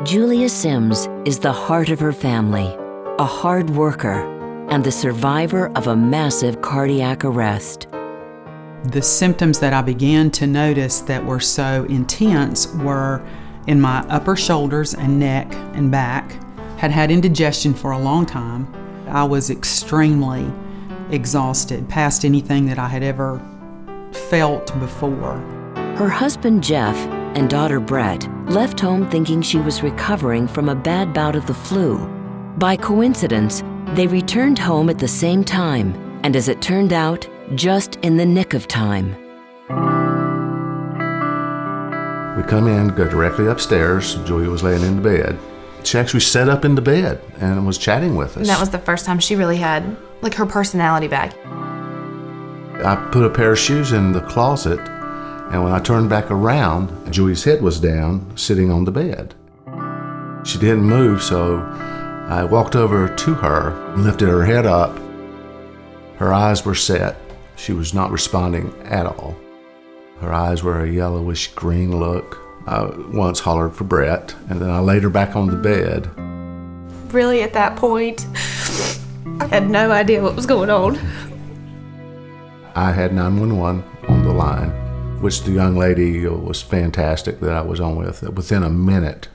Julia Sims is the heart of her family, a hard worker, and the survivor of a massive cardiac arrest. The symptoms that I began to notice that were so intense were in my upper shoulders and neck and back. Had indigestion for a long time. I was extremely exhausted, past anything that I had ever felt before. Her husband Jeff and daughter Brett left home thinking she was recovering from a bad bout of the flu. By coincidence, they returned home at the same time, and as it turned out, just in the nick of time. We come in, go directly upstairs. Julia was laying in the bed. She actually sat up in the bed and was chatting with us. And that was the first time she really had, like, her personality back. I put a pair of shoes in the closet, and when I turned back around, Julia's head was down, sitting on the bed. She didn't move, so I walked over to her, lifted her head up. Her eyes were set. She was not responding at all. Her eyes were a yellowish green look. I once hollered for Brett, and then I laid her back on the bed. Really, at that point, I had no idea what was going on. I had 911 on the line, which the young lady was fantastic that I was on with. Within a minute,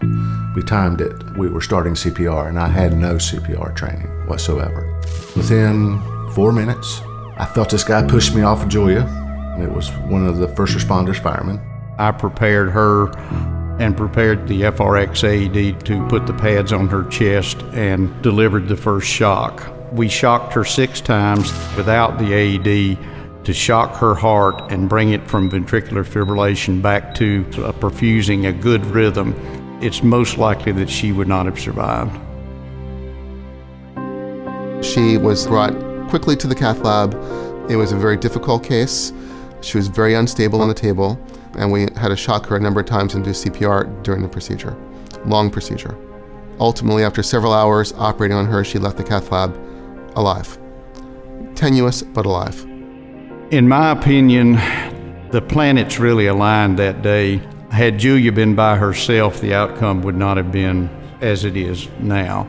we timed it. We were starting CPR, and I had no CPR training whatsoever. Within 4 minutes, I felt this guy push me off of Julia. It was one of the first responders, firemen. I prepared her and prepared the FRX AED to put the pads on her chest and delivered the first shock. We shocked her 6 times without the AED to shock her heart and bring it from ventricular fibrillation back to a perfusing, a good rhythm. It's most likely that she would not have survived. She was brought quickly to the cath lab. It was a very difficult case. She was very unstable on the table, and we had to shock her a number of times and do CPR during the procedure. Long procedure. Ultimately, after several hours operating on her, she left the cath lab alive. Tenuous, but alive. In my opinion, the planets really aligned that day. Had Julia been by herself, the outcome would not have been as it is now.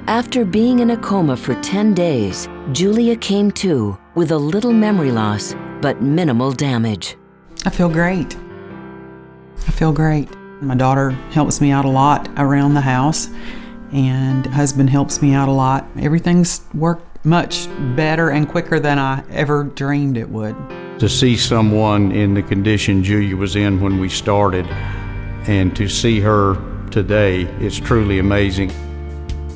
After being in a coma for 10 days, Julia came to with a little memory loss, but minimal damage. I feel great. I feel great. My daughter helps me out a lot around the house, and husband helps me out a lot. Everything's worked much better and quicker than I ever dreamed it would. To see someone in the condition Julia was in when we started, and to see her today, it's truly amazing.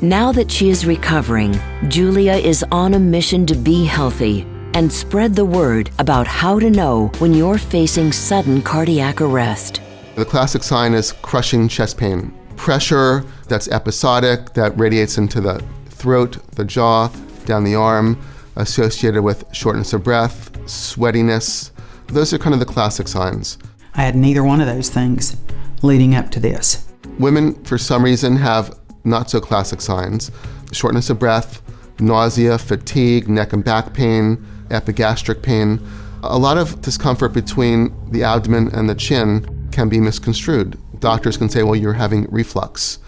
Now that she is recovering, Julia is on a mission to be healthy and spread the word about how to know when you're facing sudden cardiac arrest. The classic sign is crushing chest pain. Pressure that's episodic, that radiates into the throat, the jaw, down the arm, associated with shortness of breath, sweatiness. Those are kind of the classic signs. I had neither one of those things leading up to this. Women, for some reason, have not so classic signs. Shortness of breath, nausea, fatigue, neck and back pain, epigastric pain. A lot of discomfort between the abdomen and the chin can be misconstrued. Doctors can say, well, you're having reflux,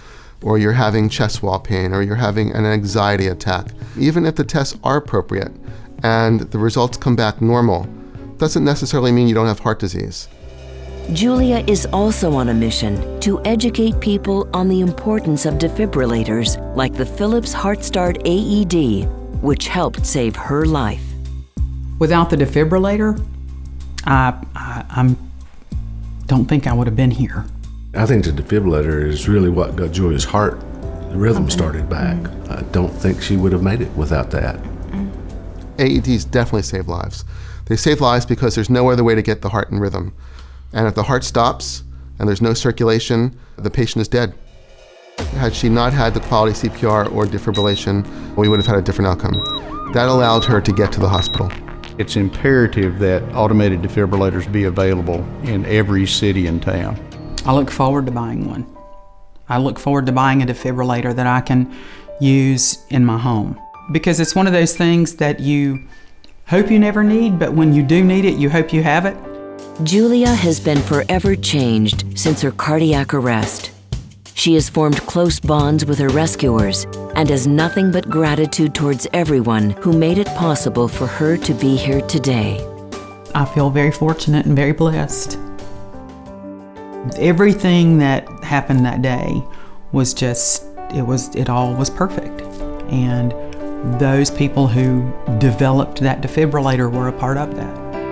or you're having chest wall pain, or you're having an anxiety attack. Even if the tests are appropriate and the results come back normal, doesn't necessarily mean you don't have heart disease. Julia is also on a mission to educate people on the importance of defibrillators like the Philips Heartstart AED, which helped save her life. Without the defibrillator, I don't think I would have been here. I think the defibrillator is really what got Julia's heart, the rhythm started back. I don't think she would have made it without that. AEDs definitely save lives. They save lives because there's no other way to get the heart in rhythm. And if the heart stops and there's no circulation, the patient is dead. Had she not had the quality CPR or defibrillation, we would have had a different outcome. That allowed her to get to the hospital. It's imperative that automated defibrillators be available in every city and town. I look forward to buying one. I look forward to buying a defibrillator that I can use in my home. Because it's one of those things that you hope you never need, but when you do need it, you hope you have it. Julia has been forever changed since her cardiac arrest. She has formed close bonds with her rescuers and has nothing but gratitude towards everyone who made it possible for her to be here today. I feel very fortunate and very blessed. Everything that happened that day was just, it all was perfect. And those people who developed that defibrillator were a part of that.